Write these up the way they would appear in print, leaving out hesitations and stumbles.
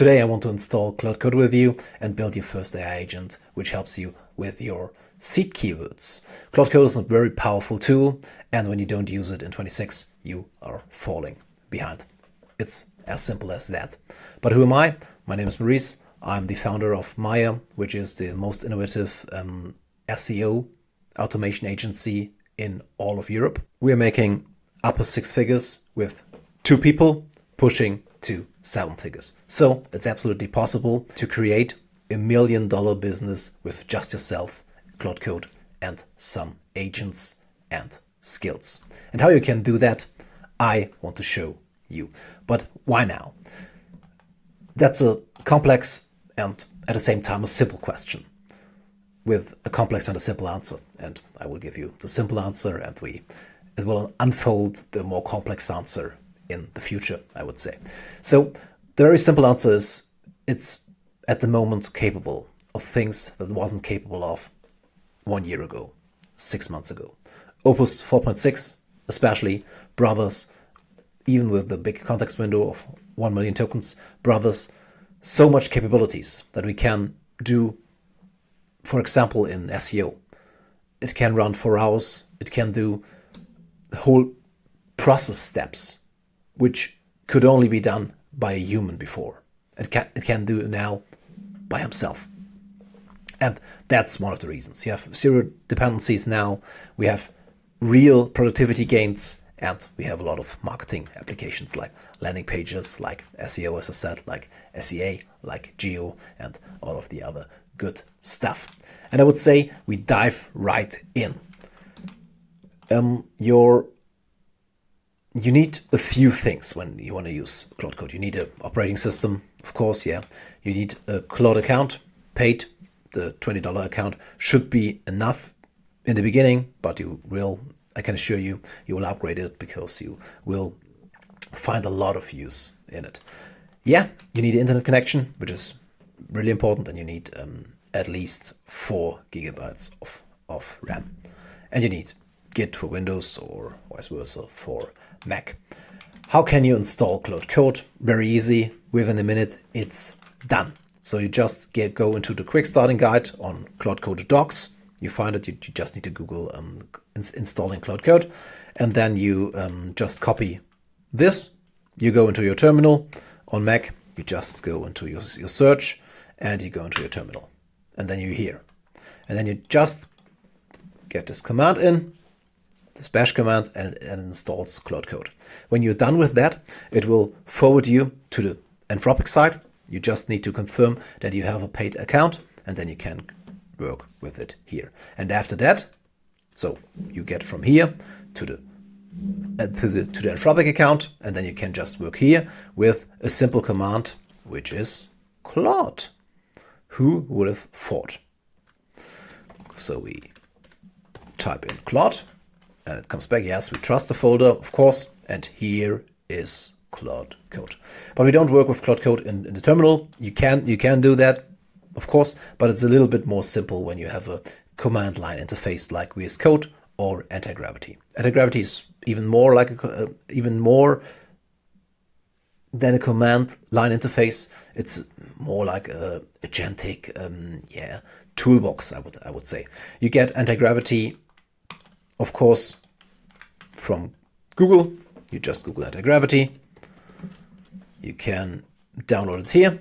Today I want to install Claude Code with you and build your first AI agent, which helps you with your seed keywords. Claude Code is a very powerful tool, and when you don't use it in 26, you are falling behind. It's as simple as that. But who am I? My name is Maurice. I'm the founder of Maya, which is the most innovative SEO automation agency in all of Europe. We are making upper six figures with 2 people, pushing to 7 figures. So it's absolutely possible to create $1 million business with just yourself, Claude Code, and some agents and skills. And how you can do that, I want to show you. But why now? That's a complex and at the same time a simple question with a complex and a simple answer. And I will give you the simple answer, and it will unfold the more complex answer in the future, I would say. So the very simple answer is it's at the moment capable of things that it wasn't capable of 1 year ago, 6 months ago. Opus 4.6, especially, brothers, even with the big context window of 1 million tokens, brothers, so much capabilities that we can do, for example, in SEO. It can run for hours. It can do the whole process steps, which could only be done by a human before. It can do it now by himself. And that's one of the reasons. You have zero dependencies now. We have real productivity gains, and we have a lot of marketing applications like landing pages, like SEO, as I said, like SEA, like Geo, and all of the other good stuff. And I would say we dive right in. You need a few things when you want to use Claude Code. You need an operating system, of course, yeah. You need a Claude account, paid. The $20 account should be enough in the beginning, but I can assure you, you will upgrade it because you will find a lot of use in it. Yeah, you need an internet connection, which is really important, and you need at least 4 gigabytes of RAM. And you need Git for Windows or vice versa for Mac. How can you install Claude Code? Very easy. Within a minute, it's done. So you just go into the quick starting guide on Claude Code docs. You find it. You just need to Google installing Claude Code, and then you just copy this. You go into your terminal on Mac. You just go into your search, and you go into your terminal, and then you're here, and then you just get this command in. This bash command, and it installs Claude Code. When you're done with that, it will forward you to the Anthropic site. You just need to confirm that you have a paid account, and then you can work with it here. And after that, so you get from here to the Anthropic account, and then you can just work here with a simple command, which is Claude. Who would have thought? So we type in Claude. And it comes back, yes, we trust the folder, of course, and here is Claude Code. But we don't work with Claude Code in the terminal. You can do that, of course, but it's a little bit more simple when you have a command line interface like VS Code or Antigravity. Antigravity is even more than a command line interface. It's more like a agentic, toolbox, I would say. You get Antigravity, of course, from Google. You just Google Antigravity. You can download it here.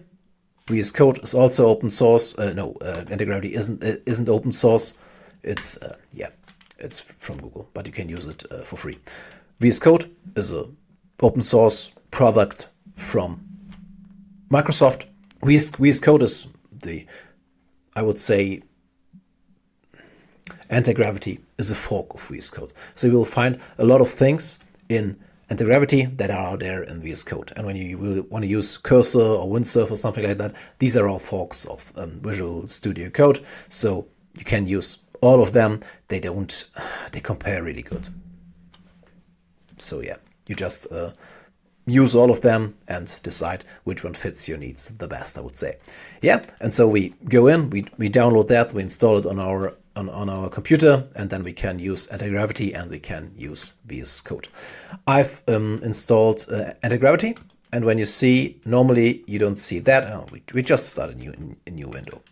VS Code is also open source. Antigravity isn't open source. It's from Google, but you can use it for free. VS Code is an open source product from Microsoft. VS Code is I would say, Antigravity is a fork of VS Code. So you will find a lot of things in Antigravity that are there in VS Code. And when you will want to use Cursor or Windsurf or something like that, these are all forks of Visual Studio Code. So you can use all of them. They compare really good. So yeah, you just use all of them and decide which one fits your needs the best, I would say. Yeah, and so we go in, we download that, we install it on our computer, and then we can use Antigravity and we can use VS Code. I've installed Antigravity And when you see, normally you don't see that. Oh, we just start a new window.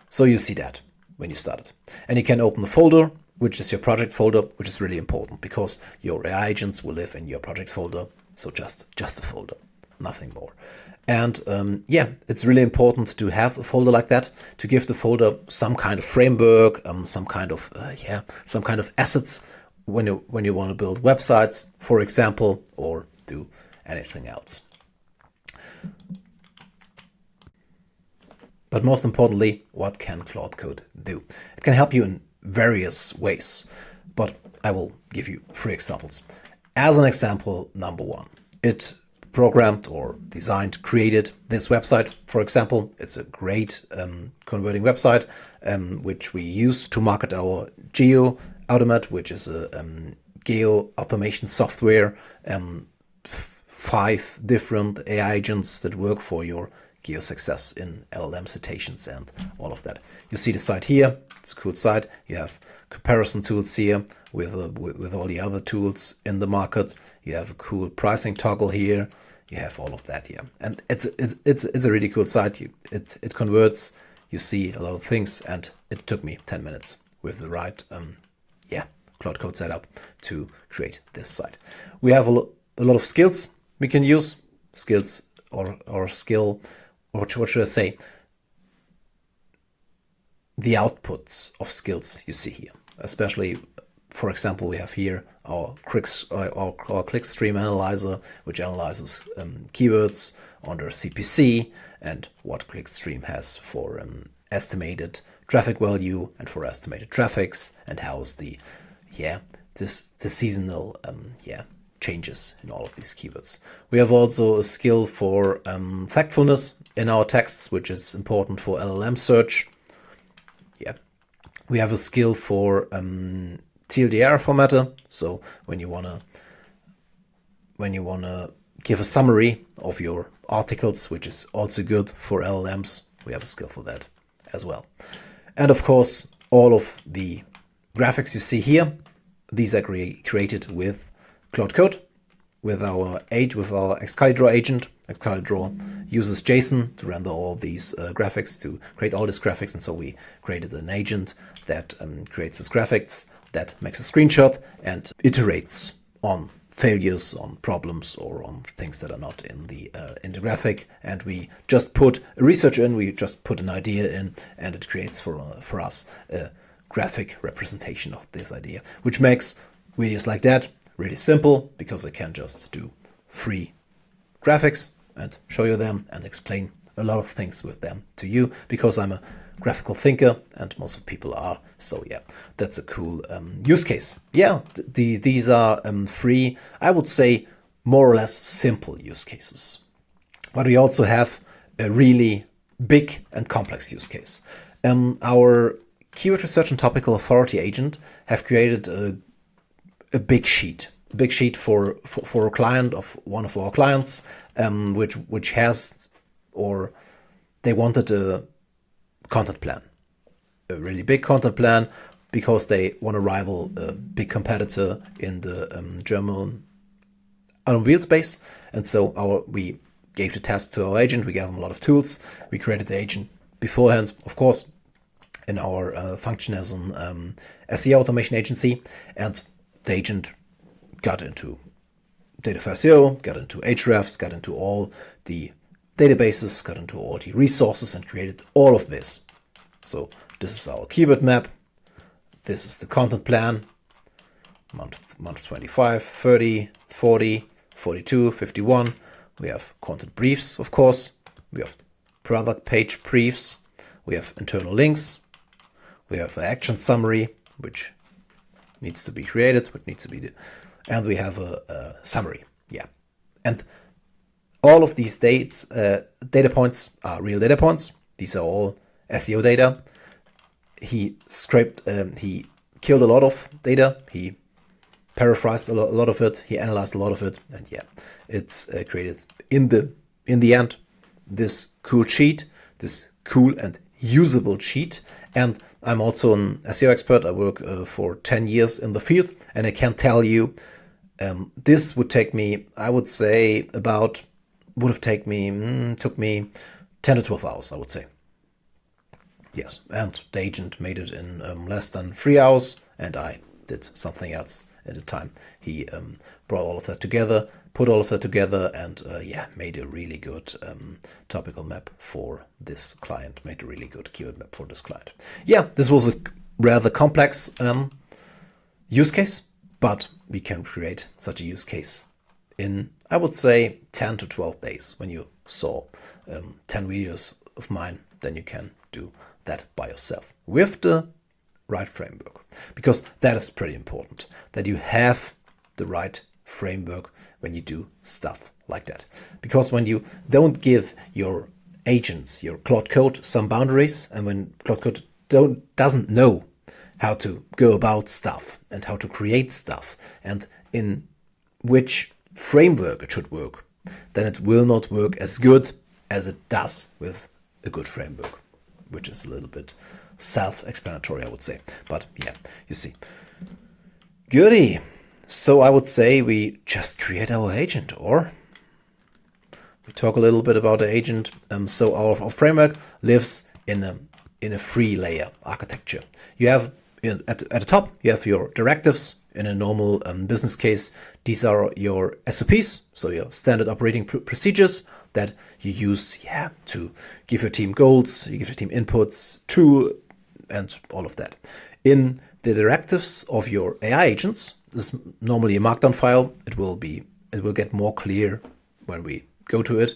So you see that when you start it. And you can open the folder, which is your project folder, which is really important because your AI agents will live in your project folder. So just a folder, nothing more. And yeah, it's really important to have a folder like that, to give the folder some kind of framework, some kind of assets when you want to build websites, for example, or do anything else. But most importantly, what can Claude Code do? It can help you in various ways, but I will give you 3 examples. As an example, number 1, it programmed or designed, created this website. For example, it's a great converting website, which we use to market our Geo Automate, which is a geo automation software, 5 different AI agents that work for your geo success in LLM citations and all of that. You see the site here. It's a cool site. You have comparison tools here with all the other tools in the market. You have a cool pricing toggle here. You have all of that here, and it's a really cool site. It converts. You see a lot of things, and it took me 10 minutes with the right Claude Code setup to create this site. We have a lot of skills we can use. Skills or skill, or what should I say? The outputs of skills you see here, especially, for example, we have here our clickstream analyzer, which analyzes keywords under CPC and what clickstream has for estimated traffic value and for estimated traffics, and how's the seasonal changes in all of these keywords. We have also a skill for factfulness in our texts, which is important for LLM search. We have a skill for TLDR formatter. So when you wanna give a summary of your articles, which is also good for LLMs, we have a skill for that as well. And of course, all of the graphics you see here, these are created with Claude Code, with our XCalibur agent. XCalibur uses JSON to render all these graphics, to create all these graphics, and so we created an agent that creates these graphics, that makes a screenshot and iterates on failures, on problems, or on things that are not in the graphic. And we just put a research in, we just put an idea in, and it creates for us a graphic representation of this idea, which makes videos like that really simple, because I can just do 3 graphics and show you them and explain a lot of things with them to you, because I'm a graphical thinker and most of the people are. So yeah, that's a cool use case. Yeah, these are 3, I would say, more or less simple use cases. But we also have a really big and complex use case. Our keyword research and topical authority agent have created a big sheet for a client of one of our clients, which has, or they wanted a content plan, a really big content plan, because they want to rival a big competitor in the German automobile space. And so we gave the task to our agent. We gave them a lot of tools. We created the agent beforehand, of course, in our function as an SEO automation agency, and the agent got into data for SEO, got into Ahrefs, got into all the databases, got into all the resources, and created all of this. So this is our keyword map. This is the content plan. Month 25, 30, 40, 42, 51. We have content briefs, of course. We have product page briefs. We have internal links. We have an action summary, which needs to be created, and we have a summary. Yeah, and all of these data points are real data points. These are all SEO data. He killed a lot of data. He paraphrased a lot of it. He analyzed a lot of it, and yeah, it's created in the end this cool sheet, this cool and usable sheet. And I'm also an SEO expert. I work for 10 years in the field, and I can tell you this would take me, I would say, about would have took me 10 to 12 hours, I would say. Yes, and the agent made it in less than 3 hours, and I did something else at the time. He brought all of that together, put all of that together, and made a really good topical map for this client, made a really good keyword map for this client. Yeah, this was a rather complex use case, but we can create such a use case in, I would say, 10 to 12 days. When you saw 10 videos of mine, then you can do that by yourself with the right framework, because that is pretty important, that you have the right framework when you do stuff like that. Because when you don't give your agents, your Claude Code, some boundaries, and when Claude Code doesn't know how to go about stuff and how to create stuff and in which framework it should work, then it will not work as good as it does with a good framework, which is a little bit self-explanatory, I would say. But yeah, you see. Goody. So I would say we just create our agent, or we talk a little bit about the agent. So our framework lives in a three-layer architecture. You have at the top, you have your directives. In a normal business case, these are your SOPs, so your standard operating procedures that you use to give your team goals, you give your team inputs to, and all of that. In the directives of your AI agents, this is normally a markdown file. It will get more clear when we go to it.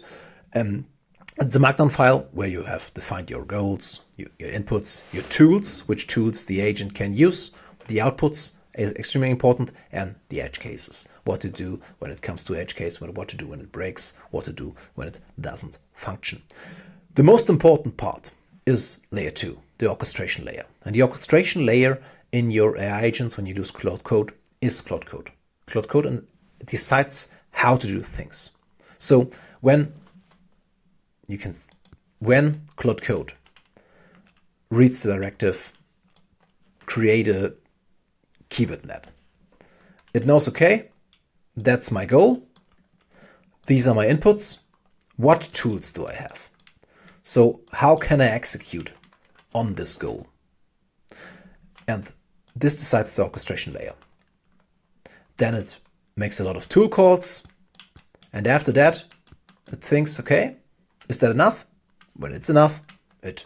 It's a markdown file where you have defined your goals, your inputs, your tools, which tools the agent can use, the outputs is extremely important, and the edge cases. What to do when it comes to edge case, what to do when it breaks, what to do when it doesn't function. The most important part is layer 2, the orchestration layer. And the orchestration layer in your AI agents, when you use Claude Code, is Claude Code. Claude Code and it decides how to do things. So when Claude Code reads the directive, create a keyword map, it knows, okay, that's my goal. These are my inputs. What tools do I have? So how can I execute on this goal? And this decides the orchestration layer. Then it makes a lot of tool calls. And after that, it thinks, okay, is that enough? When it's enough, it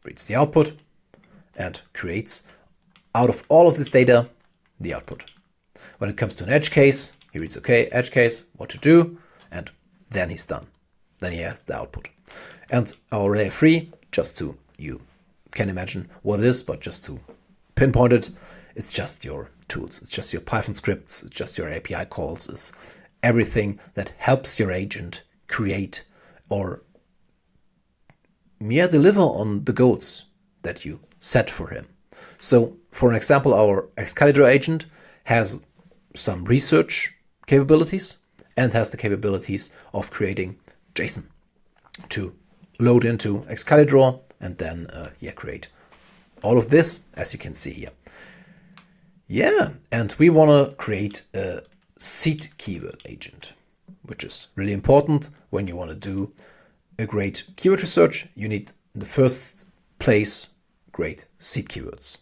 reads the output and creates out of all of this data, the output. When it comes to an edge case, he reads, okay, edge case, what to do, and then he's done. Then he has the output. And our layer 3, just to, you can imagine what it is, but just to pinpoint it, it's just your tools. It's just your Python scripts. It's just your API calls. It's everything that helps your agent create or deliver on the goals that you set for him. So for an example, our Excalibur agent has some research capabilities and has the capabilities of creating JSON to load into Excalibur and then create all of this, as you can see here. Yeah, and we want to create a seed keyword agent, which is really important when you want to do a great keyword research. You need in the first place great seed keywords.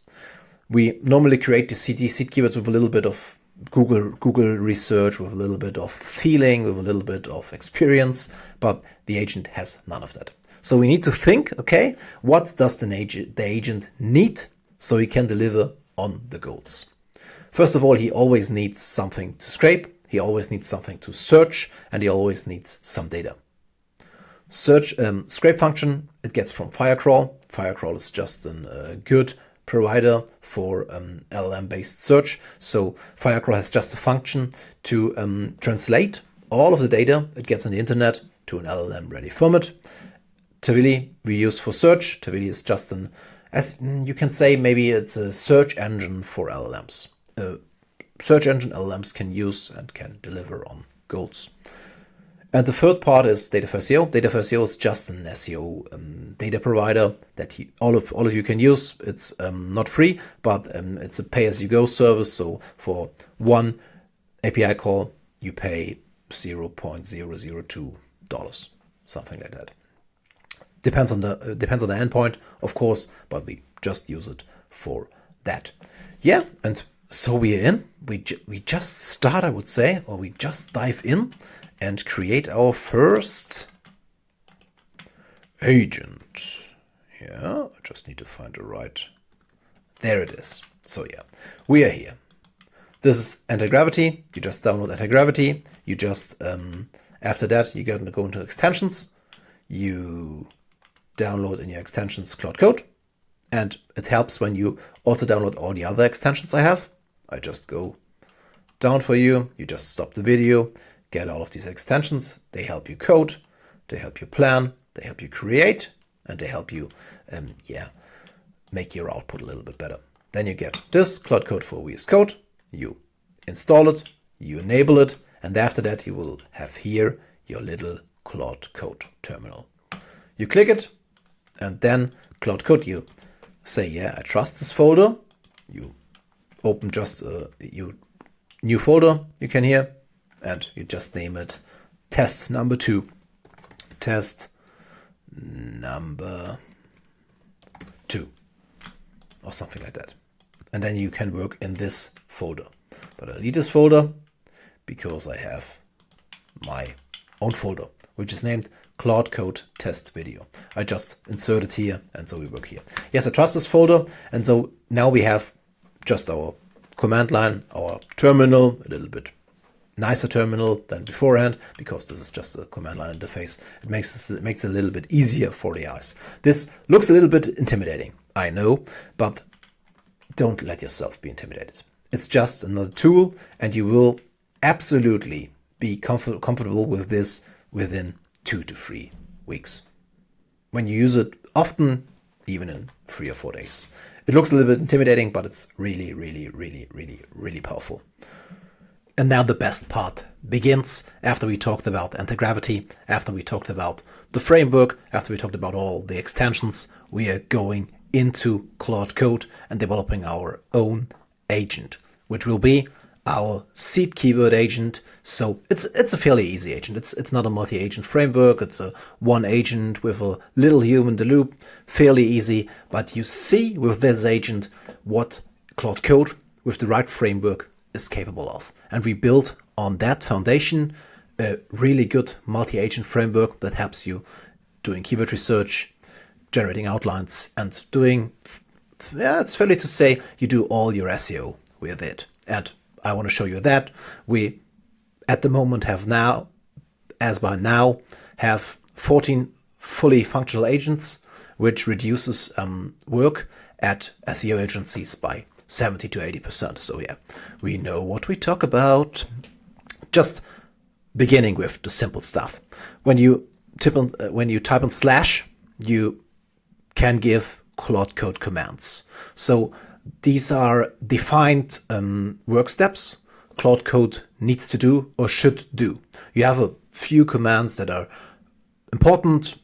We normally create the seed keywords with a little bit of Google research, with a little bit of feeling, with a little bit of experience, but the agent has none of that. So we need to think, okay, what does the agent need so he can deliver on the goals? First of all, he always needs something to scrape, he always needs something to search, and he always needs some data. Scrape function, it gets from Firecrawl. Firecrawl is just a good provider for LLM-based search. So Firecrawl has just a function to translate all of the data it gets on the internet to an LLM-ready format. Tavily we use for search. Tavily is just as you can say, maybe it's a search engine for LLMs. A search engine LLMs can use and can deliver on goals. And the third part is Data for SEO. Data for SEO is just an SEO data provider that all of you can use. It's not free, but it's a pay-as-you-go service. So for one API call, you pay 0.002 something like that. Depends on the endpoint, of course, but we just use it for that. Yeah, and so we're in. We just start, I would say, or we just dive in and create our first agent. Yeah, I just need to find the right. There it is. So yeah, we are here. This is Antigravity. You just download Antigravity. You just after that you go into extensions. You download in your extensions Claude Code, and it helps when you also download all the other extensions I have. I just go down for you. You just stop the video, get all of these extensions. They help you code, they help you plan, they help you create, and they help you make your output a little bit better. Then you get this Claude Code for VS Code. You install it, you enable it, and after that you will have here your little Claude Code terminal. You click it, and then Claude Code, you say, yeah, I trust this folder. You open just a new folder you can hear, and you just name it test number 2. Test number 2 or something like that. And then you can work in this folder. But I delete this folder because I have my own folder, which is named Claude Code test video. I just insert it here, and so we work here. Yes, I trust this folder, and so now we have just our command line, our terminal, a little bit nicer terminal than beforehand, because this is just a command line interface. It makes it a little bit easier for the eyes. This looks a little bit intimidating, I know, but don't let yourself be intimidated. It's just another tool, and you will absolutely be comfortable with this within 2 to 3 weeks. When you use it often, even in 3 or 4 days. It looks a little bit intimidating, but it's really, really, really, really, really powerful. And now the best part begins. After we talked about Antigravity, after we talked about the framework, after we talked about all the extensions, we are going into Claude Code and developing our own agent, which will be our seed keyword agent. So it's a fairly easy agent. It's not a multi-agent framework. It's a one agent with a little human in the loop. Fairly easy. But you see with this agent what Claude Code with the right framework is capable of. And we built on that foundation a really good multi-agent framework that helps you doing keyword research, generating outlines, and doing, it's fairly to say, you do all your SEO with it. And I want to show you that we at the moment have 14 fully functional agents, which reduces work at SEO agencies by 70 to 80%. So yeah, we know what we talk about. Just beginning with the simple stuff. When you type in slash, you can give Claude Code commands. So these are defined work steps Claude Code needs to do or should do. You have a few commands that are important,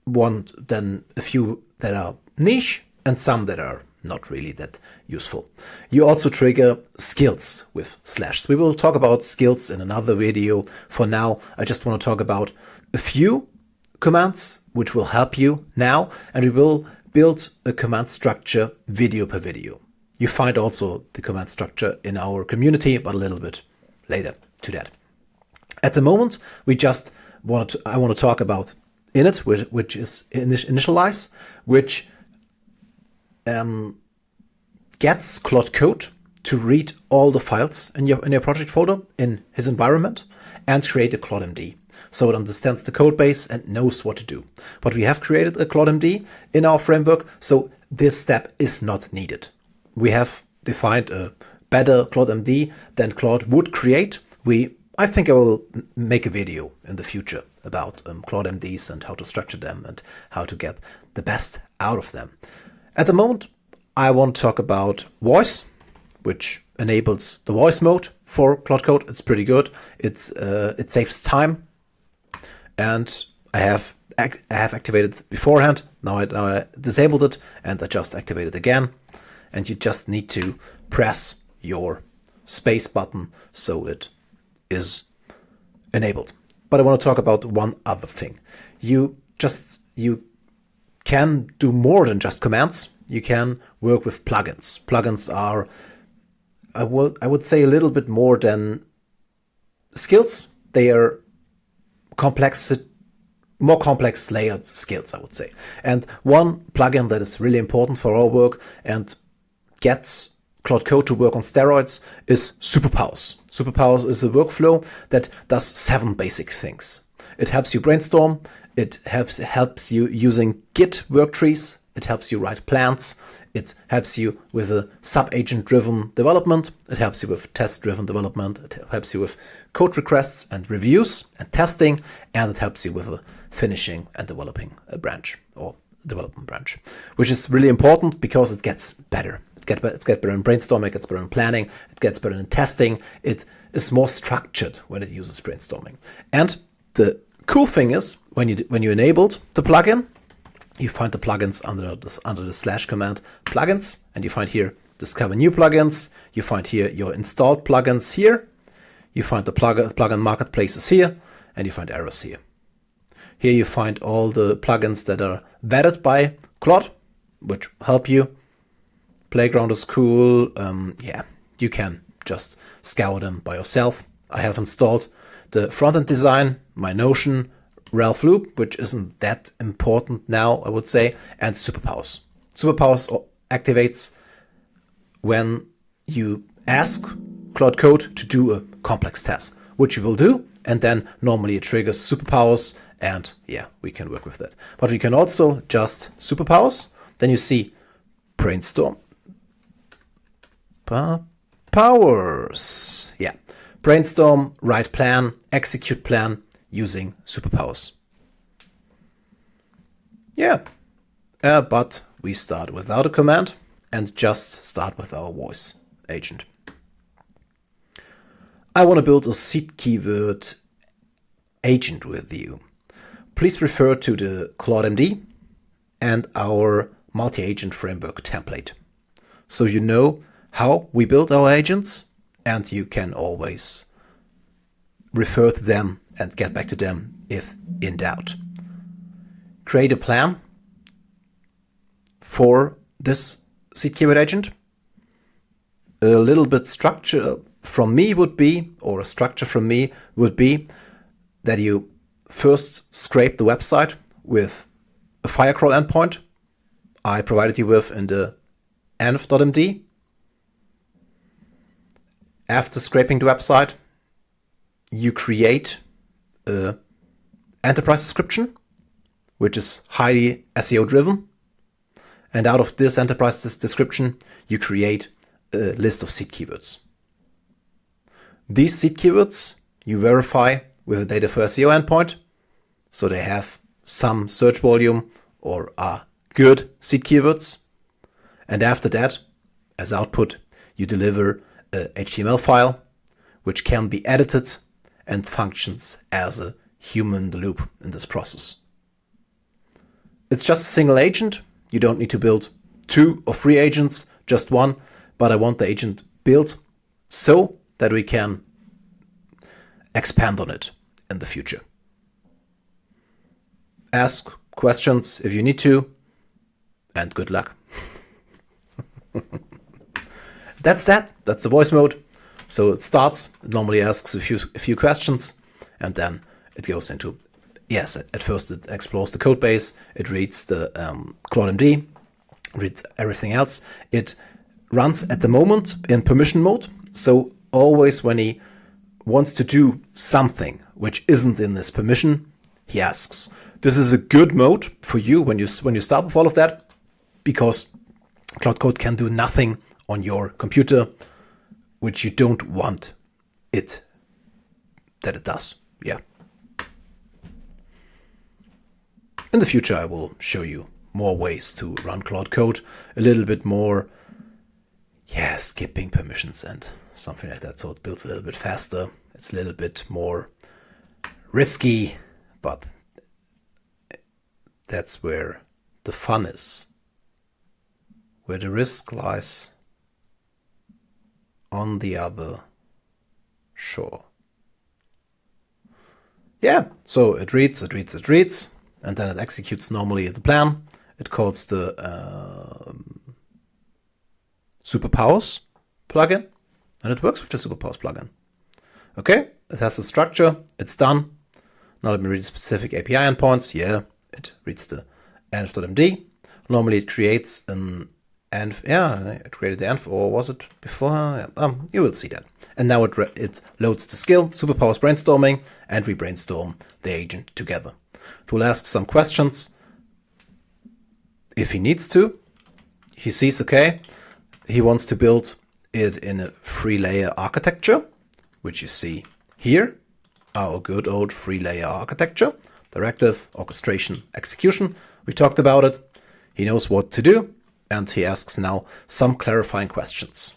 then a few that are niche, and some that are not really that useful. You also trigger skills with slash. We will talk about skills in another video. For now, I just want to talk about a few commands which will help you now, and we will build a command structure video per video. You find also the command structure in our community, but a little bit later to that. At the moment, I want to talk about init, which is initialize, which gets Claude Code to read all the files in your project folder in his environment and create a Claude MD. So it understands the code base and knows what to do. But we have created a Claude MD in our framework, so this step is not needed. We have defined a better Claude MD than Claude would create. I think I will make a video in the future about Claude MDs and how to structure them and how to get the best out of them. At the moment, I want to talk about voice, which enables the voice mode for Claude Code. It's pretty good. It saves time, and I have activated it beforehand. Now I disabled it, and I just activated it again. And you just need to press your space button so it is enabled. But I want to talk about one other thing. You can do more than just commands. You can work with plugins. Plugins are, I would say, a little bit more than skills. They are more complex layered skills, I would say. And one plugin that is really important for our work and gets Claude Code to work on steroids is Superpowers. Superpowers is a workflow that does 7 basic things. It helps you brainstorm. It helps you using Git work trees. It helps you write plans. It helps you with a sub-agent driven development. It helps you with test driven development. It helps you with code requests and reviews and testing. And it helps you with a finishing and developing a branch or development branch, which is really important because it gets better. It gets better in brainstorming, it gets better in planning, it gets better in testing. It is more structured when it uses brainstorming. And the cool thing is when you enabled the plugin, you find the plugins under the slash command plugins, and you find here discover new plugins. You find here your installed plugins here. You find the plugin marketplaces here, and you find errors here. Here you find all the plugins that are vetted by Claude, which help you. Playground is cool. Yeah, you can just scour them by yourself. I have installed the front-end design, my Notion, Ralph Loop, which isn't that important now, I would say, and Superpowers. Superpowers activates when you ask Claude Code to do a complex task, which you will do, and then normally it triggers Superpowers, and yeah, we can work with that. But we can also just Superpowers, then you see brainstorm, powers, yeah, brainstorm, write plan, execute plan, using Superpowers. Yeah, but we start without a command and just start with our voice agent. I want to build a seed keyword agent with you. Please refer to the Claude MD and our multi-agent framework template, so you know how we build our agents and you can always refer to them and get back to them if in doubt. Create a plan for this seed keyword agent. A little bit structure from me would be, or a structure from me would be, that you first scrape the website with a firecrawl endpoint I provided you with in the env.md. After scraping the website, you create an enterprise description, which is highly SEO driven. And out of this enterprise description, you create a list of seed keywords. These seed keywords you verify with a data for SEO endpoint, so they have some search volume or are good seed keywords. And after that, as output, you deliver a HTML file, which can be edited and functions as a human in the loop in this process. It's just a single agent. You don't need to build 2 or 3 agents, just one, but I want the agent built so that we can expand on it in the future. Ask questions if you need to, and good luck. That's the voice mode. So it starts, it normally asks a few questions, and then it goes into, yes, at first it explores the code base, it reads the Claude MD, reads everything else. It runs at the moment in permission mode. So always when he wants to do something which isn't in this permission, he asks. This is a good mode for you when you start with all of that, because Claude Code can do nothing on your computer which you don't want that it does. Yeah. In the future, I will show you more ways to run Claude Code, a little bit more, skipping permissions and something like that. So it builds a little bit faster. It's a little bit more risky, but that's where the fun is. Where the risk lies on the other shore. Yeah, so it reads, and then it executes normally the plan. It calls the superpowers plugin, and it works with the superpowers plugin. Okay, it has a structure, it's done. Now let me read the specific API endpoints. Yeah, it reads the env.md. Normally it creates an env, yeah, it created the env, or was it before? Yeah, you will see that. And now it loads the skill, superpowers brainstorming, and we brainstorm the agent together. It will ask some questions if he needs to. He sees, okay, he wants to build it in a 3-layer architecture, which you see here. Our good old 3-layer architecture, directive, orchestration, execution. We talked about it. He knows what to do, and he asks now some clarifying questions.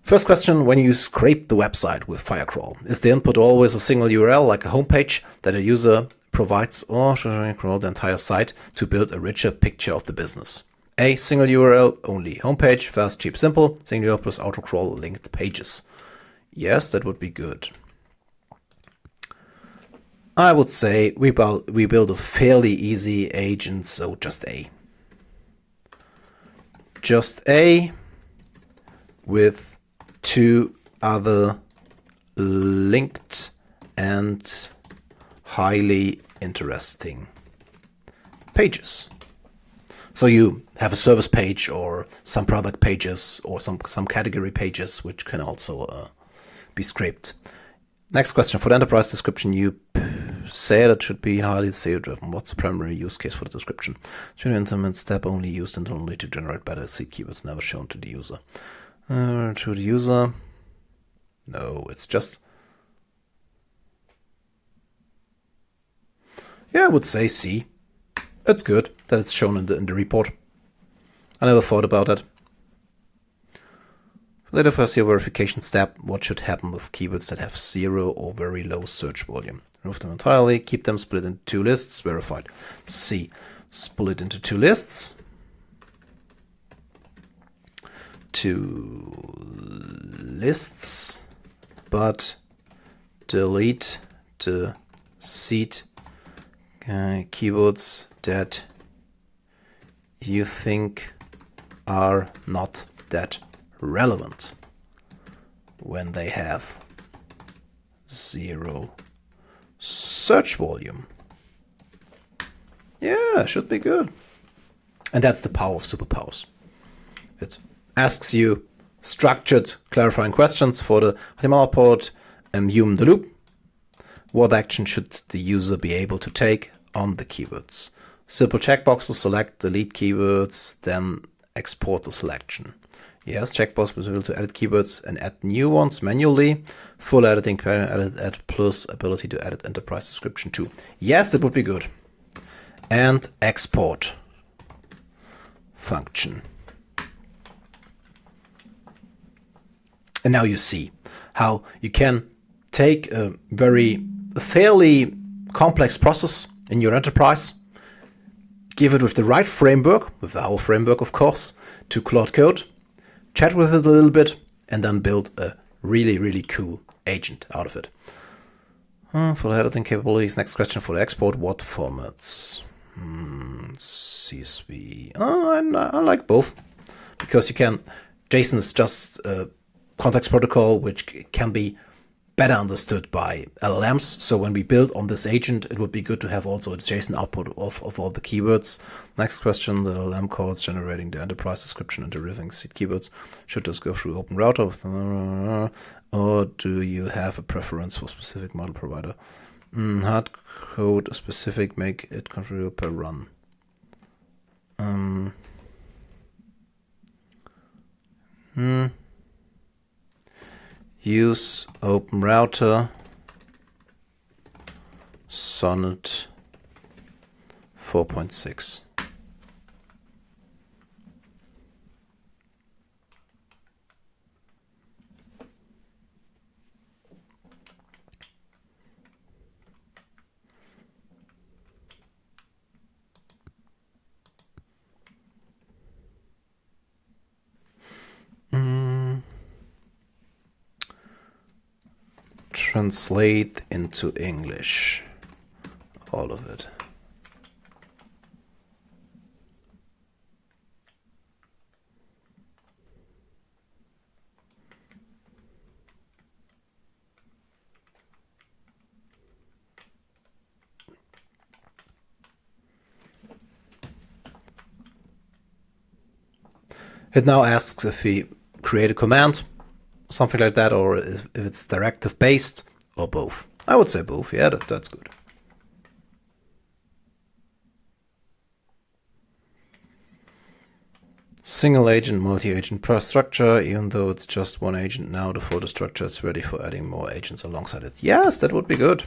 First question, when you scrape the website with Firecrawl, is the input always a single URL like a homepage that a user provides, or should I crawl the entire site to build a richer picture of the business? A, single URL, only homepage, fast, cheap, simple, single URL plus autocrawl linked pages. Yes, that would be good. I would say we build a fairly easy agent, so just A. Just A with 2 other linked and highly interesting pages. So you have a service page or some product pages or some category pages which can also be scraped. Next question, for the enterprise description, you say that should be highly SEO driven. What's the primary use case for the description? Should an implement step only used internally to generate better seed keywords, never shown to the user? To the user? No, it's just... Yeah, I would say C. It's good that it's shown in the report. I never thought about that. Later for SEO verification step, what should happen with keywords that have 0 or very low search volume? Remove them entirely, keep them split into 2 lists, verified. C, split into 2 lists. 2 lists, but delete the seed keywords that you think are not that relevant when they have 0 search volume. Yeah, should be good. And that's the power of superpowers. It asks you structured clarifying questions for the HTML output and human the loop. What action should the user be able to take on the keywords? Simple checkboxes, select, delete keywords, then export the selection. Yes, checkbox was able to edit keywords and add new ones manually. Full editing, edit plus ability to edit enterprise description too. Yes, that would be good. And export function. And now you see how you can take a fairly complex process in your enterprise, give it with the right framework, with our framework of course, to Claude Code, chat with it a little bit, and then build a really, really cool agent out of it. For the editing capabilities, next question for the export, what formats? CSV. I like both, because you can, JSON is just a context protocol which can be better understood by LLMs. So when we build on this agent, it would be good to have also a JSON output of all the keywords. Next question, the LLM calls generating the enterprise description and deriving seed keywords. Should this go through Open Router? Or do you have a preference for specific model provider? Hard code specific, make it configurable per run. Use Open Router, Sonnet 4.6. translate into English. All of it. It now asks if we create a command, something like that, or if it's directive based, or both. I would say both. Yeah, that's good. Single agent, multi-agent per structure. Even though it's just one agent now, the folder structure is ready for adding more agents alongside it. Yes, that would be good.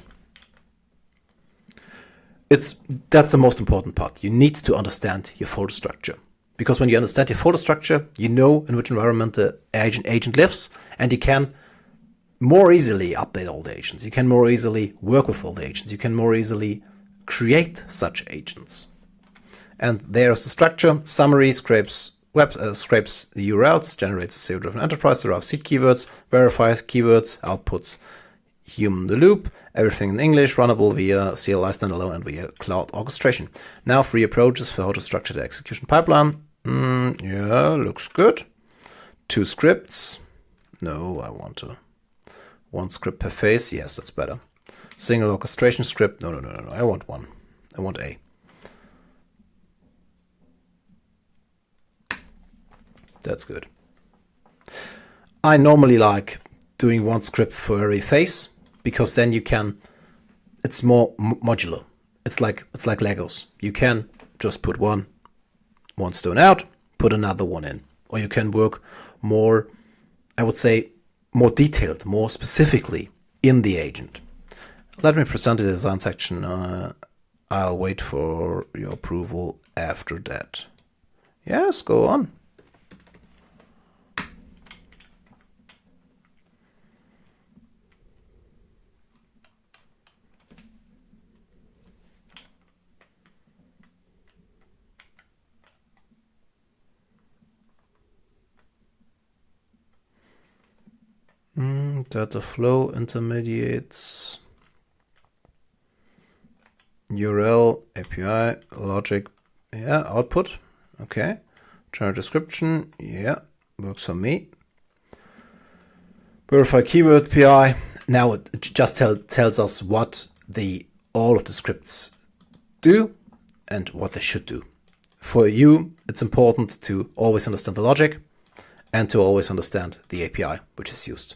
That's the most important part. You need to understand your folder structure. Because when you understand your folder structure, you know in which environment the agent lives, and you can more easily update all the agents. You can more easily work with all the agents. You can more easily create such agents. And there's the structure. Summary scrapes the URLs, generates a SEO-driven enterprise, derives seed keywords, verifies keywords, outputs human the loop, everything in English, runnable via CLI standalone and via cloud orchestration. Now 3 approaches for how to structure the execution pipeline. Yeah, looks good. 2 scripts. No, I want 1 script per phase. Yes, that's better. Single orchestration script. No. I want 1. I want A. That's good. I normally like doing 1 script for every phase, because then you can, it's more modular. It's like Legos. You can just put one stone out, put another one in. Or you can work more, I would say, more detailed, more specifically in the agent. Let me present the design section. I'll wait for your approval after that. Yes, go on. Data flow intermediates, URL, API, logic, yeah, output, okay. General description, yeah, works for me. Verify keyword PI. Now it just tells us what all of the scripts do and what they should do. For you, it's important to always understand the logic and to always understand the API which is used.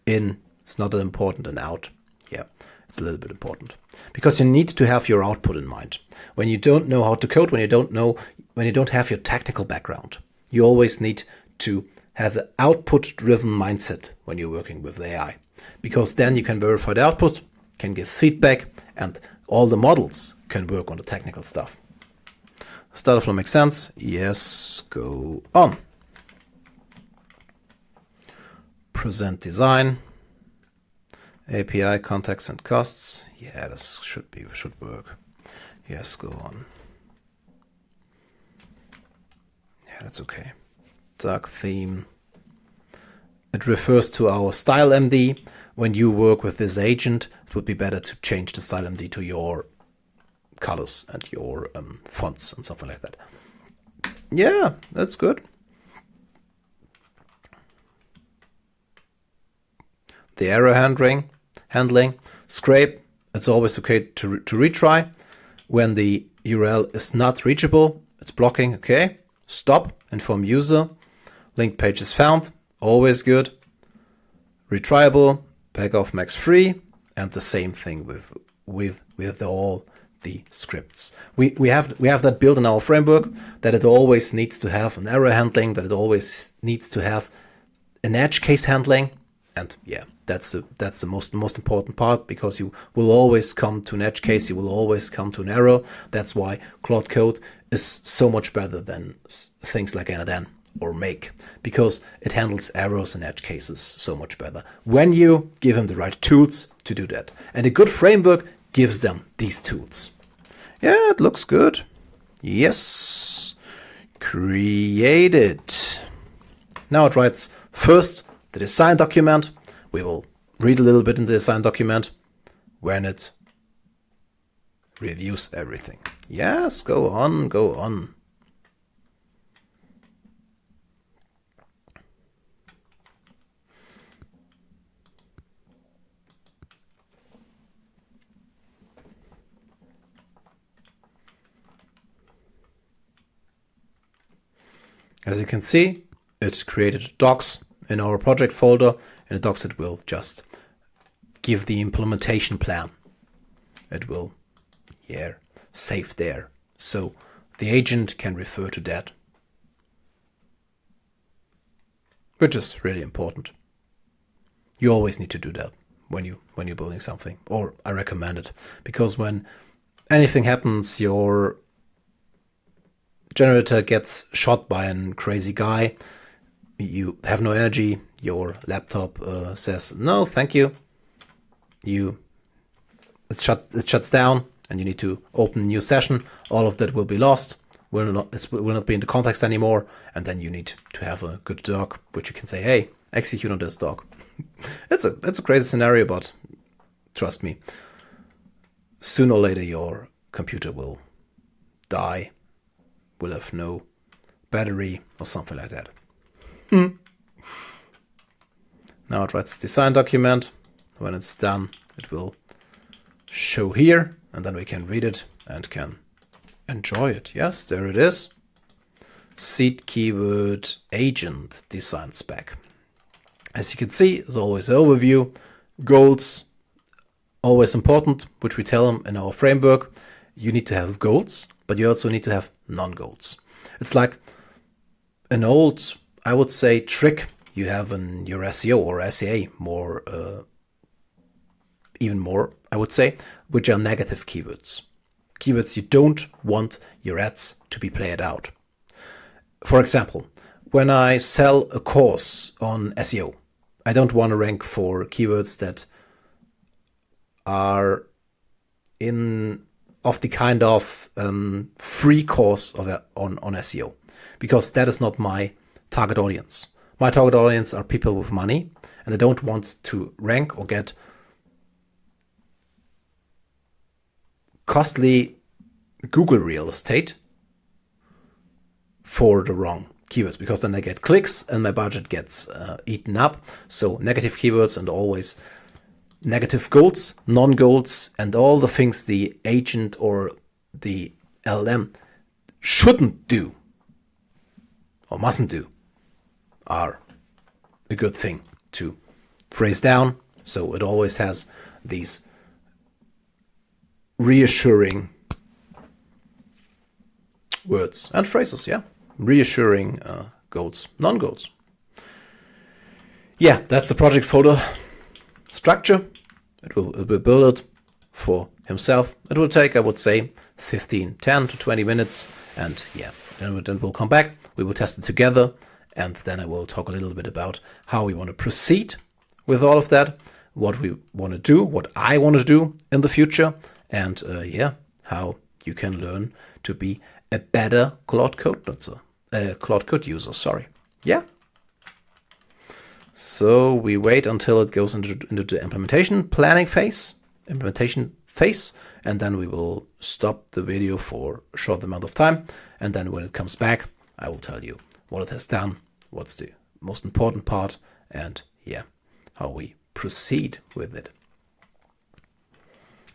In, it's not that important, and out, yeah, it's a little bit important. Because you need to have your output in mind. When you don't know how to code, when you don't have your technical background, you always need to have the output-driven mindset when you're working with AI. Because then you can verify the output, can give feedback, and all the models can work on the technical stuff. Starter flow makes sense? Yes, go on. Present design, API context and costs. Yeah, this should work. Yes, go on. Yeah, that's okay. Dark theme. It refers to our style MD. When you work with this agent, it would be better to change the style MD to your colors and your fonts and something like that. Yeah, that's good. The error handling, scrape, it's always okay to retry. When the URL is not reachable, it's blocking, okay. Stop, inform user. Linked page is found, always good. Retryable, back off max free, and the same thing with all the scripts. We have that built in our framework, that it always needs to have an error handling, that it always needs to have an edge case handling, and yeah, that's the most important part, because you will always come to an edge case, you will always come to an error. That's why Claude Code is so much better than things like NNN or Make, because it handles errors and edge cases so much better when you give them the right tools to do that. And a good framework gives them these tools. Yeah, it looks good. Yes, create it. Now it writes first the design document. We will read a little bit in the design document when it reviews everything. Yes, go on, go on. As you can see, it created docs in our project folder. In the docs, it will just give the implementation plan. It will, save there. So the agent can refer to that, which is really important. You always need to do that when you're building something, or I recommend it, because when anything happens, your generator gets shot by a crazy guy, you have no energy, your laptop says no thank you, it shuts down, and you need to open a new session. All of that will be lost, will not be in the context anymore, and then you need to have a good doc which you can say, hey, execute on this doc. It's a crazy scenario, but trust me, sooner or later your computer will die, will have no battery or something like that. Now it writes the design document. When it's done, it will show here, and then we can read it and can enjoy it. Yes, there it is. Seed keyword agent design spec. As you can see, there's always an overview. Goals, always important, which we tell them in our framework. You need to have goals, but you also need to have non-goals. It's like an old, I would say, trick you have in your SEO or SEA, even more, I would say, which are negative keywords. Keywords you don't want your ads to be played out. For example, when I sell a course on SEO, I don't want to rank for keywords that are of the kind of free course on SEO, because that is not my target audience. My target audience are people with money, and I don't want to rank or get costly Google real estate for the wrong keywords, because then I get clicks and my budget gets eaten up. So negative keywords, and always negative goals, non-goals, and all the things the agent or the LLM shouldn't do or mustn't do are a good thing to phrase down. So it always has these reassuring words and phrases, reassuring goals, non-goals. That's the project folder structure. It will build it for himself. It will take, I would say, 10 to 20 minutes, and then we'll come back. We will test it together, and then I will talk a little bit about how we want to proceed with all of that, what we want to do, what I want to do in the future, and how you can learn to be a better Claude Code user. Sorry. So we wait until it goes into the implementation phase, and then we will stop the video for a short amount of time. And then when it comes back, I will tell you what it has done, what's the most important part, and how we proceed with it.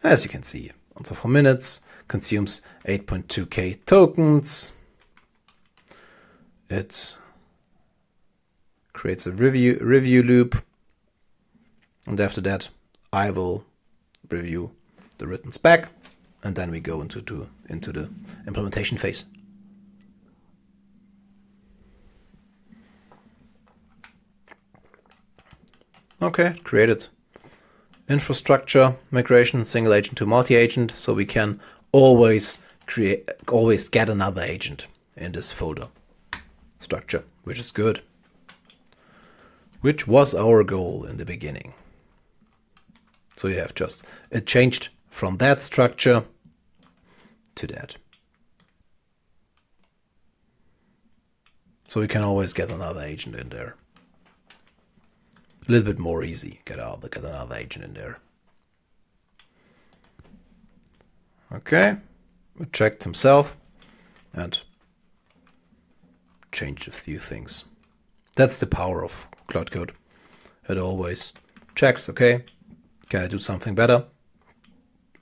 As you can see, until 4 minutes, consumes 8.2k tokens. It creates a review loop, and after that I will review the written spec, and then we go into the implementation phase. Okay, created infrastructure migration, single agent to multi-agent, so we can always get another agent in this folder structure, which is good. Which was our goal in the beginning. So you have it changed from that structure to that. So we can always get another agent in there. a little bit more easy. Get another agent in there. Okay, checked himself and changed a few things. That's the power of Claude Code. It always checks, okay, can I do something better?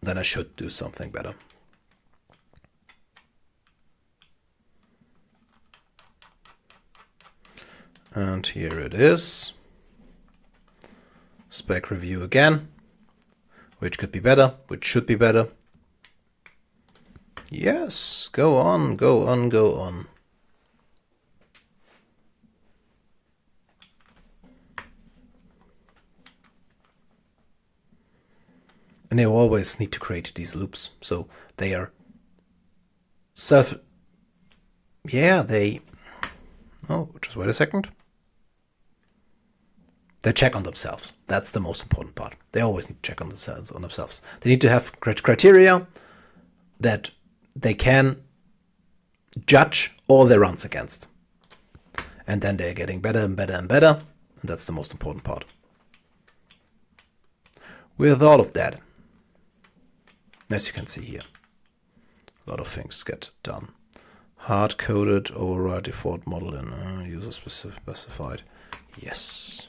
Then I should do something better. And here it is. Spec review again. Which could be better, which should be better. Yes, go on, go on, go on. And they always need to create these loops. So they are oh, just wait a second. They check on themselves. That's the most important part. They always need to check on themselves. They need to have criteria that they can judge all their runs against. And then they're getting better and better and better. And that's the most important part. With all of that, as you can see here, a lot of things get done. Hard-coded, override default model and user specified. Yes.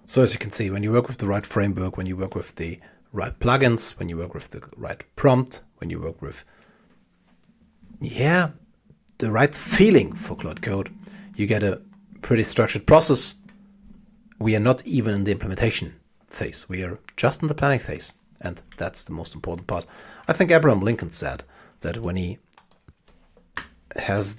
So as you can see, when you work with the right framework, when you work with the right plugins, when you work with the right prompt, when you work with, the right feeling for Claude Code, you get a pretty structured process. We are not even in the implementation phase. We are just in the planning phase. And that's the most important part. I think Abraham Lincoln said that when he has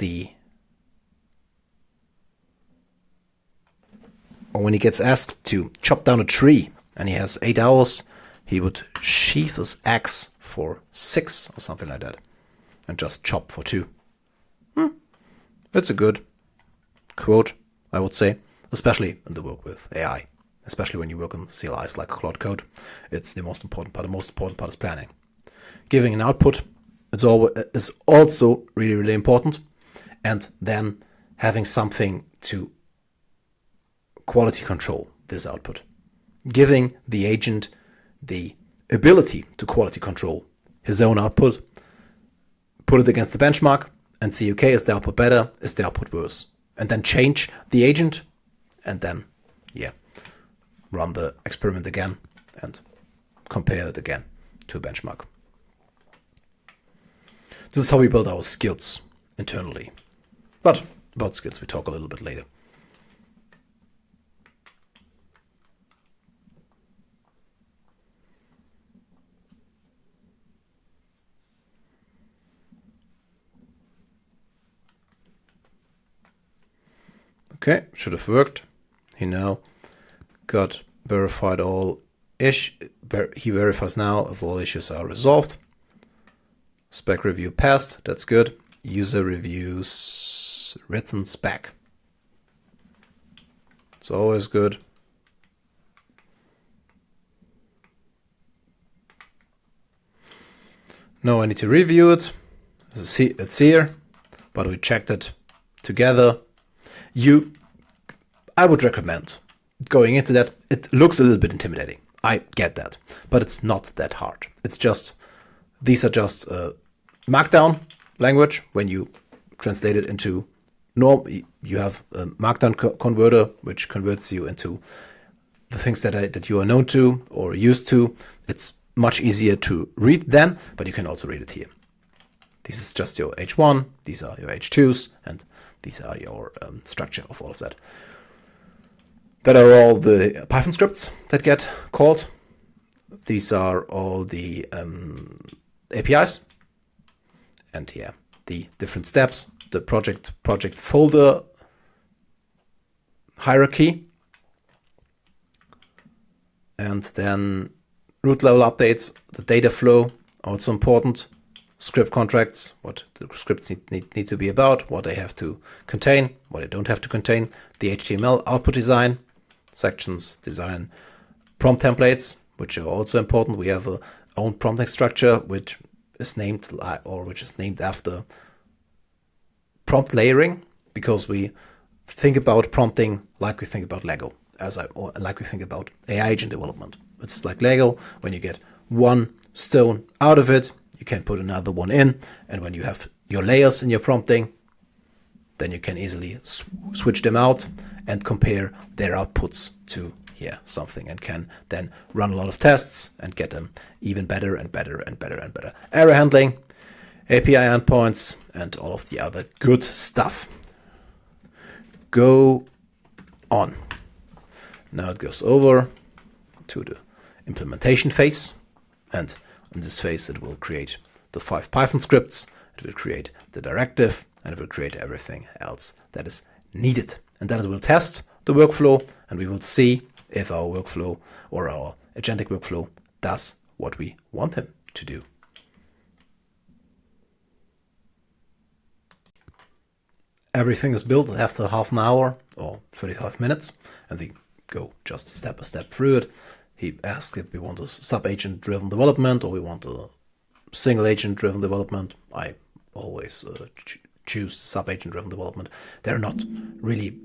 when he gets asked to chop down a tree and he has 8 hours, he would sheath his axe for 6 or something like that and just chop for 2. It's a good quote, I would say, especially in the work with AI, especially when you work on CLIs like Claude Code. It's the most important part. The most important part is planning. Giving an output is also really, really important. And then having something to quality control this output. Giving the agent the ability to quality control his own output, put it against the benchmark and see, okay, is the output better? Is the output worse? And then change the agent and then, run the experiment again and compare it again to a benchmark. This is how we build our skills internally. But about skills we talk a little bit later. Okay, should have worked. He now got verified all issues. He verifies now if all issues are resolved. Spec review passed. That's good. User reviews written spec. It's always good. Now I need to review it. It's here, but we checked it together. I would recommend going into that. It looks a little bit intimidating. I get that, but it's not that hard. It's just, these are just Markdown language. When you translate it into you have a Markdown converter, which converts you into the things that you are known to or used to. It's much easier to read then, but you can also read it here. This is just your H1, these are your H2s, and these are your structure of all of that. That are all the Python scripts that get called. These are all the APIs. And the different steps, the project folder hierarchy. And then root level updates, the data flow, also important. Script contracts, what the scripts need to be about, what they have to contain, what they don't have to contain. The HTML output design, sections, design, prompt templates, which are also important. We have our own prompting structure, which is named after prompt layering, because we think about prompting like we think about Lego, or like we think about AI agent development. It's like Lego. When you get one stone out of it, you can put another one in, and when you have your layers in your prompting, then you can easily switch them out and compare their outputs to something, and can then run a lot of tests and get them even better and better and better and better. Error handling, API endpoints, and all of the other good stuff. Go on. Now it goes over to the implementation phase, and in this phase it will create the 5 Python scripts, it will create the directive, and it will create everything else that is needed. And then it will test the workflow, and we will see if our workflow or our agentic workflow does what we want him to do. Everything is built after half an hour or 35 minutes, and we go just step by step through it. He asks if we want a sub-agent driven development or we want a single agent driven development. I always choose sub-agent driven development. They're not really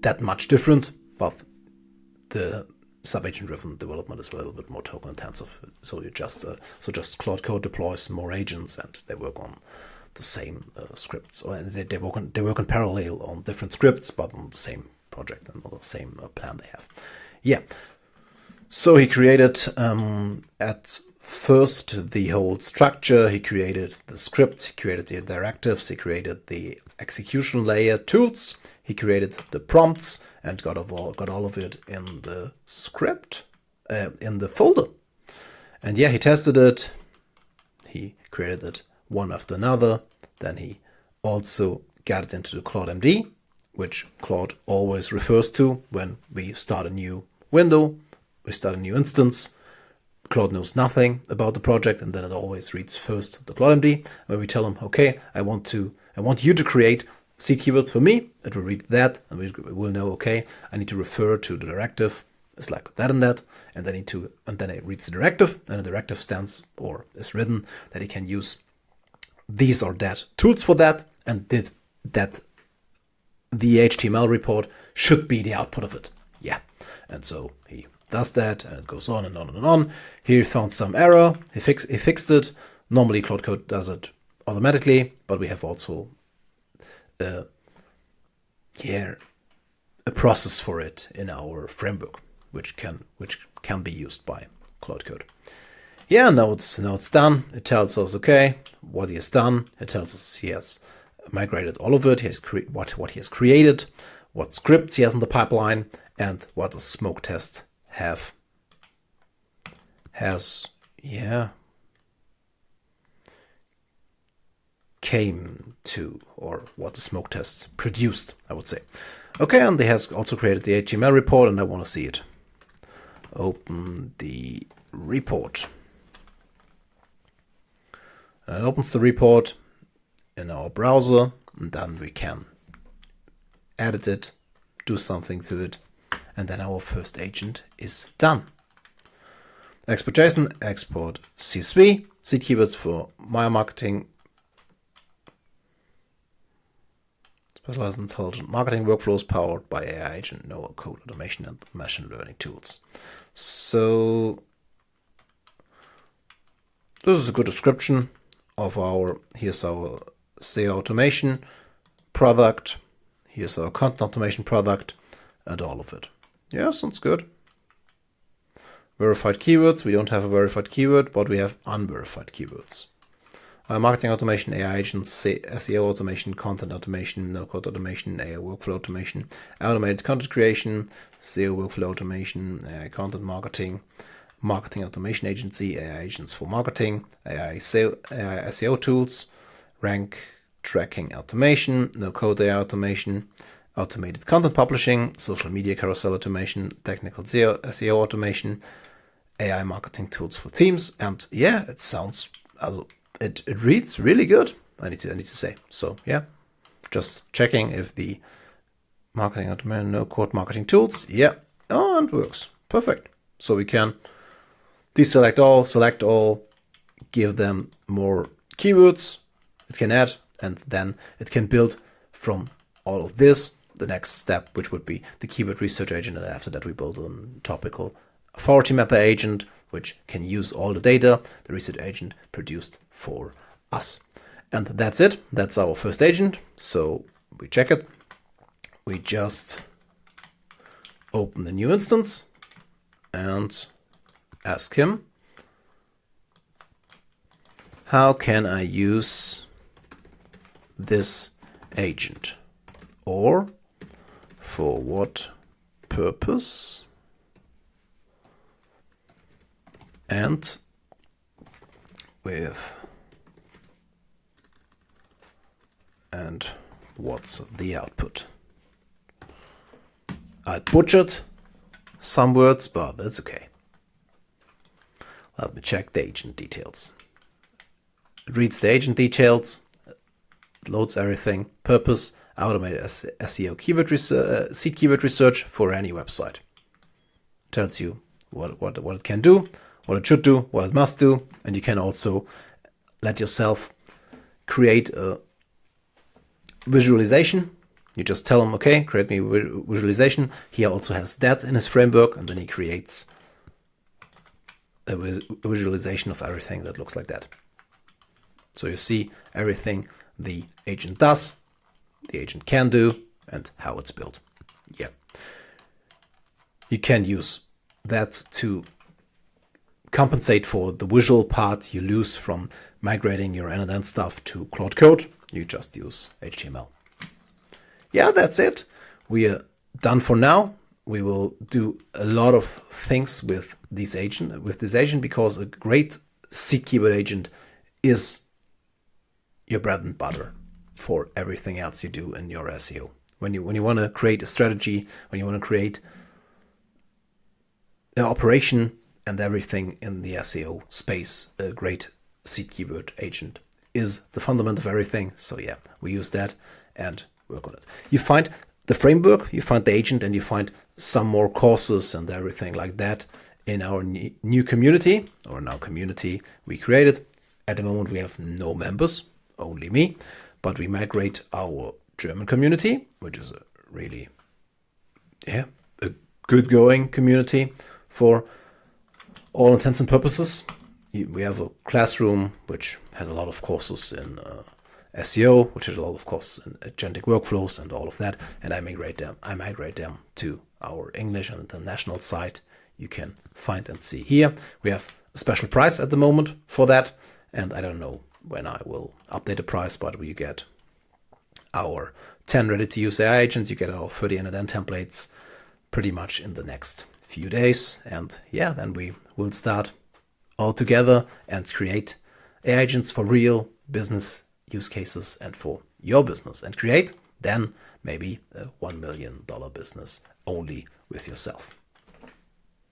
that much different, but the sub-agent driven development is a little bit more token intensive. So you just Claude Code deploys more agents, and they work on the same scripts, or they work in parallel on different scripts, but on the same project and on the same plan they have. Yeah. So he created at first the whole structure. He created the script, he created the directives, he created the execution layer tools, he created the prompts, and got all of it in the script, in the folder. And yeah, he tested it. He created it one after another. Then he also got it into the Claude MD, which Claude always refers to when we start a new window. We start a new instance. Claude knows nothing about the project, and then it always reads first the Claude MD, where we tell him, okay, I want you to create seed keywords for me. It will read that, and we will know, okay, I need to refer to the directive. It's like that and that, and then it reads the directive, and the directive stands or is written that he can use these or that tools for that, and that the HTML report should be the output of it. Yeah, and so he does that, and it goes on and on and on. Here he found some error. He fixed it. Normally Claude Code does it automatically, but we have also a process for it in our framework, which can be used by Claude Code. Yeah, now it's done. It tells us, okay, what he has done. It tells us he has migrated all of it. He has what he has created, what scripts he has in the pipeline, and what the smoke test came to, or what the smoke test produced, I would say. Okay, and he has also created the HTML report, and I want to see it. Open the report. And it opens the report in our browser, and then we can edit it, do something to it, and then our first agent is done. Export JSON, export CSV, seed keywords for marketing, specialized intelligent marketing workflows powered by AI agent, no code automation, and machine learning tools. So this is a good description of here's our SEO automation product, here's our content automation product, and all of it. Yeah, sounds good. Verified keywords. We don't have a verified keyword, but we have unverified keywords. Marketing automation, AI agents, SEO automation, content automation, no-code automation, AI workflow automation, automated content creation, SEO workflow automation, AI content marketing, marketing automation agency, AI agents for marketing, AI SEO tools, rank tracking automation, no-code AI automation, automated content publishing, social media carousel automation, technical SEO automation, AI marketing tools for themes. And yeah, it sounds, it reads really good, I need to say. So yeah, just checking if the marketing automation, no code marketing tools. Yeah, oh, and works. Perfect. So we can deselect all, select all, give them more keywords it can add, and then it can build from all of this the next step, which would be the keyword research agent. And after that, we build a topical authority mapper agent, which can use all the data the research agent produced for us. And that's it. That's our first agent. So we check it. We just open the new instance and ask him, how can I use this agent? Or for what purpose? And what's the output? I butchered some words, but that's okay. Let me check the agent details. It reads the agent details, it loads everything. Purpose, automated SEO keyword seed keyword research for any website. Tells you what it can do, what it should do, what it must do, and you can also let yourself create a visualization. You just tell him, okay, create me a visualization. He also has that in his framework, and then he creates a visualization of everything that looks like that. So you see everything the agent does, the agent can do, and how it's built. Yeah. You can use that to compensate for the visual part you lose from migrating your NNN stuff to Claude Code. You just use HTML. Yeah, that's it. We are done for now. We will do a lot of things with this agent, because a great seed keyword agent is your bread and butter for everything else you do in your SEO. When you want to create a strategy, when you want to create an operation and everything in the SEO space, a great seed keyword agent is the fundament of everything. So yeah, we use that and work on it. You find the framework, you find the agent, and you find some more courses and everything like that in our new community, or in our community we created. At the moment we have no members, only me, but we migrate our German community, which is a really a good going community for all intents and purposes. We have a classroom which has a lot of courses in SEO, which has a lot of courses in agentic workflows and all of that, and I migrate them to our English and international site. You can find and see here. We have a special price at the moment for that, and I don't know when I will update the price, but you get our 10 ready-to-use AI agents, you get our 30 NNN templates pretty much in the next few days, and yeah, then we will start all together and create AI agents for real business use cases and for your business, and create then maybe a $1 million business only with yourself.